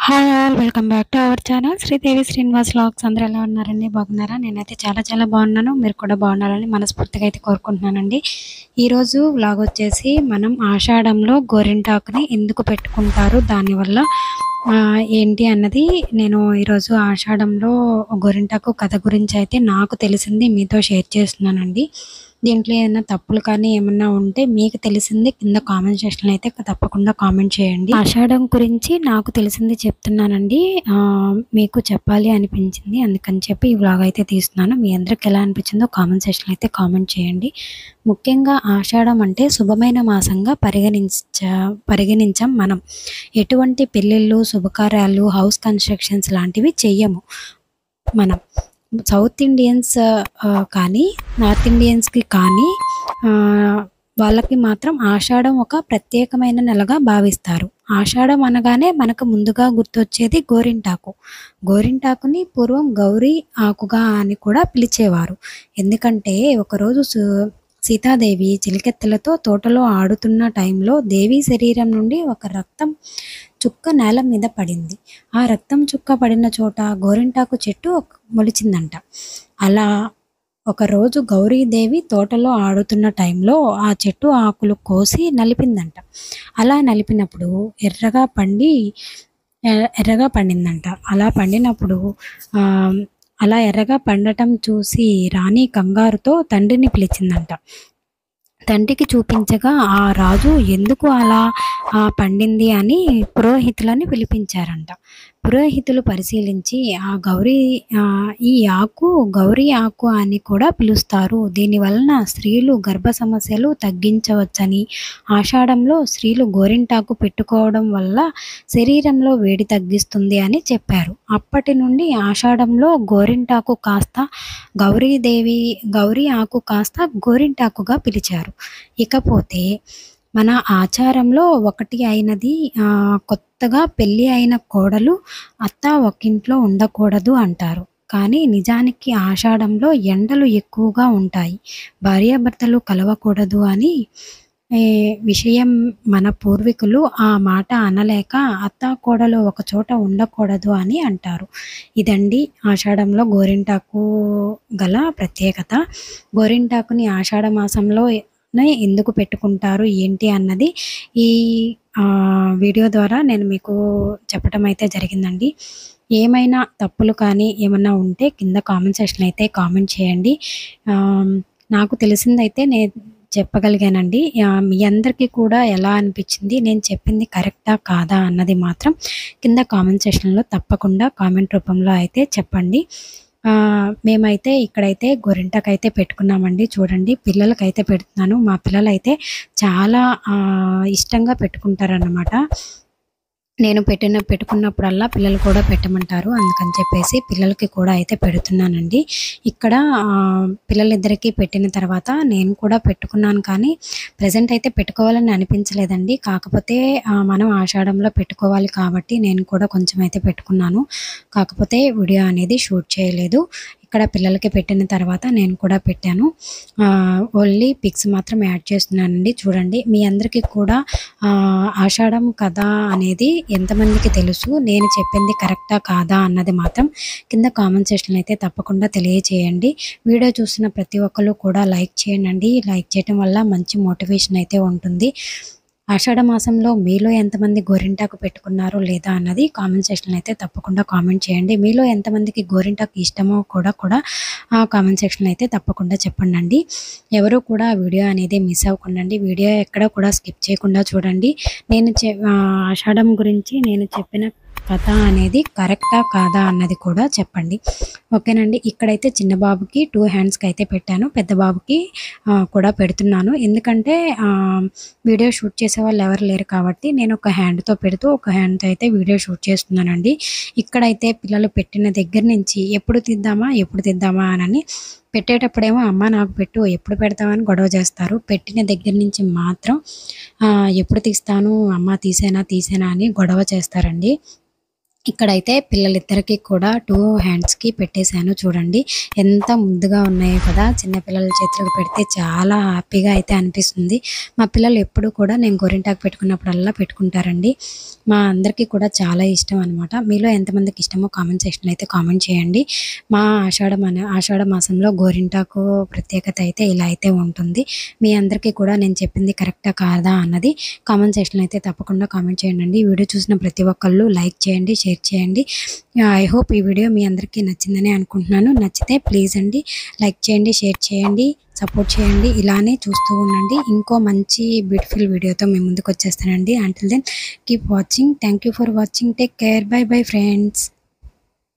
Hi all welcome back to our channel Sridevi Srinivas vlogs. అందరూ ఎలా ఉన్నారండి? బాగున్నారా? నేనైతే చాలా బాగున్నాను. మీరు కూడా బాగున్నారని మనస్ఫూర్తిగా అయితే కోరుకుంటున్నానండి. ఈరోజు వ్లాగ్ వచ్చేసి మనం ఆషాఢంలో గోరింటాకుని ఎందుకు పెట్టుకుంటారు, దానివల్ల ఏంటి అన్నది నేను ఈరోజు ఆషాఢంలో గోరింటాకు కథ గురించి అయితే నాకు తెలిసింది మీతో షేర్ చేస్తున్నానండి. దీంట్లో ఏమైనా తప్పులు కానీ ఏమన్నా ఉంటే మీకు తెలిసింది కింద కామెంట్ సెక్షన్లో అయితే తప్పకుండా కామెంట్ చేయండి. ఆషాఢం గురించి నాకు తెలిసింది చెప్తున్నానండి. మీకు చెప్పాలి అనిపించింది, అందుకని చెప్పి ఈ వ్లాగ్ అయితే తీస్తున్నాను. మీ అందరికి ఎలా అనిపించిందో కామెంట్ సెక్షన్లో అయితే కామెంట్ చేయండి. ముఖ్యంగా ఆషాఢం అంటే శుభమైన మాసంగా పరిగణించాం మనం. ఎటువంటి పెళ్ళిళ్ళు, శుభకార్యాలు, హౌస్ కన్స్ట్రక్షన్స్ లాంటివి చెయ్యము మనం. సౌత్ ఇండియన్స్ కానీ నార్త్ ఇండియన్స్కి కానీ వాళ్ళకి మాత్రం ఆషాఢం ఒక ప్రత్యేకమైన నెలగా భావిస్తారు. ఆషాఢం అనగానే మనకు ముందుగా గుర్తొచ్చేది గోరింటాకు. గోరింటాకుని పూర్వం గౌరీ ఆకుగా అని కూడా పిలిచేవారు. ఎందుకంటే ఒకరోజు సీతాదేవి చిలికెత్తలతో తోటలో ఆడుతున్న టైంలో దేవి శరీరం నుండి ఒక రక్తం చుక్క నేల మీద పడింది. ఆ రక్తం చుక్క పడిన చోట గోరింటాకు చెట్టు మొలిచిందంట. అలా ఒకరోజు గౌరీదేవి తోటలో ఆడుతున్న టైంలో ఆ చెట్టు ఆకులు కోసి నలిపిందంట. అలా నలిపినప్పుడు ఎర్రగా పండిందంట. అలా పండినప్పుడు అలా ఎర్రగా పండటం చూసి రాణి కంగారుతో తండ్రిని పిలిచిందంట. తండ్రికి చూపించగా ఆ రాజు ఎందుకు అలా పండింది అని పురోహితులని పిలిపించారంట. పురోహితులు పరిశీలించి ఈ ఆకు గౌరీ ఆకు అని కూడా పిలుస్తారు, దీనివలన స్త్రీలు గర్భ సమస్యలు తగ్గించవచ్చని, ఆషాఢంలో స్త్రీలు గోరింటాకు పెట్టుకోవడం వల్ల శరీరంలో వేడి తగ్గిస్తుంది అని చెప్పారు. అప్పటి నుండి ఆషాఢంలో గోరింటాకు కాస్త గౌరీ ఆకు కాస్త గోరింటాకుగా పిలిచారు. ఇకపోతే మన ఆచారంలో ఒకటి అయినది, కొత్తగా పెళ్ళి అయిన కోడలు అత్త ఒకింట్లో ఉండకూడదు అంటారు. కానీ నిజానికి ఆషాఢంలో ఎండలు ఎక్కువగా ఉంటాయి, భార్యాభర్తలు కలవకూడదు అని విషయం మన పూర్వీకులు ఆ మాట అనలేక అత్త కోడలు ఒక చోట ఉండకూడదు అని అంటారు. ఇదండి ఆషాఢంలో గోరింటాకు గల ప్రత్యేకత. గోరింటాకుని ఆషాఢ మాసంలో ఎందుకు పెట్టుకుంటారు ఏంటి అన్నది ఈ వీడియో ద్వారా నేను మీకు చెప్పడం అయితే జరిగిందండి. ఏమైనా తప్పులు కానీ ఏమన్నా ఉంటే కింద కామెంట్ సెక్షన్ అయితే కామెంట్ చేయండి. నాకు తెలిసిందైతే నేను చెప్పగలిగానండి. మీ అందరికీ కూడా ఎలా అనిపించింది, నేను చెప్పింది కరెక్టా కాదా అన్నది మాత్రం కింద కామెంట్ సెక్షన్లో తప్పకుండా కామెంట్ రూపంలో అయితే చెప్పండి. మేమైతే ఇక్కడైతే గోరింటాకైతే పెట్టుకున్నామండి. చూడండి, పిల్లలకైతే పెడుతున్నాను. మా పిల్లలైతే చాలా ఇష్టంగా పెట్టుకుంటారన్నమాట. నేను పెట్టుకున్నప్పుడల్లా పిల్లలు కూడా పెట్టమంటారు, అందుకని చెప్పేసి పిల్లలకి కూడా అయితే పెడుతున్నానండి. ఇక్కడ పిల్లలిద్దరికీ పెట్టిన తర్వాత నేను కూడా పెట్టుకున్నాను, కానీ ప్రజెంట్ అయితే పెట్టుకోవాలని అనిపించలేదండి. కాకపోతే మనం ఆషాఢంలో పెట్టుకోవాలి కాబట్టి నేను కూడా కొంచెం అయితే పెట్టుకున్నాను. కాకపోతే వీడియో అనేది షూట్ చేయలేదు. ఇక్కడ పిల్లలకి పెట్టిన తర్వాత నేను కూడా పెట్టాను. ఓన్లీ పిక్స్ మాత్రం యాడ్ చేస్తున్నానండి. చూడండి, మీ అందరికీ కూడా ఆషాఢం కథ అనేది ఎంతమందికి తెలుసు, నేను చెప్పింది కరెక్టా కాదా అన్నది మాత్రం కింద కామెంట్ సెక్షన్లో అయితే తప్పకుండా తెలియజేయండి. వీడియో చూసిన ప్రతి ఒక్కరు కూడా లైక్ చేయండి. లైక్ చేయడం వల్ల మంచి మోటివేషన్ అయితే ఉంటుంది. ఆషాఢ మాసంలో మీలో ఎంతమంది గోరింటాకు పెట్టుకున్నారో లేదా అన్నది కామెంట్ సెక్షన్లో అయితే తప్పకుండా కామెంట్ చేయండి. మీలో ఎంతమందికి గోరింటాకు ఇష్టమో కూడా కామెంట్ సెక్షన్లో అయితే తప్పకుండా చెప్పండి. ఎవరు కూడా వీడియో అనేది మిస్ అవ్వకండి. వీడియో ఎక్కడ కూడా స్కిప్ చేయకుండా చూడండి. నేను ఆషాఢం గురించి నేను చెప్పిన కథ అనేది కరెక్టా కాదా అన్నది కూడా చెప్పండి. ఓకేనండి. ఇక్కడైతే చిన్న బాబుకి 2 హ్యాండ్స్కి అయితే పెట్టాను, పెద్ద బాబుకి కూడా పెడుతున్నాను. ఎందుకంటే వీడియో షూట్ చేసే వాళ్ళు ఎవరు లేరు కాబట్టి నేను ఒక హ్యాండ్తో పెడుతూ ఒక హ్యాండ్తో అయితే వీడియో షూట్ చేస్తున్నానండి. ఇక్కడైతే పిల్లలు పెట్టిన దగ్గర నుంచి ఎప్పుడు తీద్దామా అని పెట్టేటప్పుడేమో అమ్మ నాకు పెట్టు, ఎప్పుడు పెడతామని గొడవ చేస్తారు. పెట్టిన దగ్గర నుంచి మాత్రం ఎప్పుడు తీస్తాను అమ్మ, తీసేనా అని గొడవ చేస్తారండి. ఇక్కడైతే పిల్లలిద్దరికీ కూడా 2 హ్యాండ్స్‌కి పెట్టేసాను చూడండి. ఎంత ముద్దుగా ఉన్నాయో కదా! చిన్న పిల్లల చేతులకు పెడితే చాలా హ్యాపీగా అయితే అనిపిస్తుంది. మా పిల్లలు ఎప్పుడు కూడా నేను గోరింటాకు పెట్టుకున్నప్పుడల్లా పెట్టుకుంటారండి. మా అందరికీ కూడా చాలా ఇష్టం అనమాట. మీలో ఎంతమందికి ఇష్టమో కామెంట్ సెక్షన్‌లో అయితే కామెంట్ చేయండి. మా ఆషాఢ మాసంలో గోరింటాకు ప్రత్యేకత అయితే ఇలా అయితే ఉంటుంది. మీ అందరికీ కూడా నేను చెప్పింది కరెక్టా కాదా అన్నది కామెంట్ సెక్షన్‌లో అయితే తప్పకుండా కామెంట్ చేయండి. ఈ వీడియో చూసిన ప్రతి ఒక్కళ్ళు లైక్ చేయండి, షేర్ చేయండి. ఐ హోప్ ఈ వీడియో మీ అందరికీ నచ్చిందని అనుకుంటున్నాను. నచ్చితే ప్లీజ్ అండి లైక్ చేయండి, షేర్ చేయండి, సపోర్ట్ చేయండి. ఇలానే చూస్తూ ఉండండి. ఇంకో మంచి బ్యూటిఫుల్ వీడియోతో మీ ముందుకు వచ్చేస్తానండి. Until then keep watching. Thank you for watching. Take care. Bye bye friends.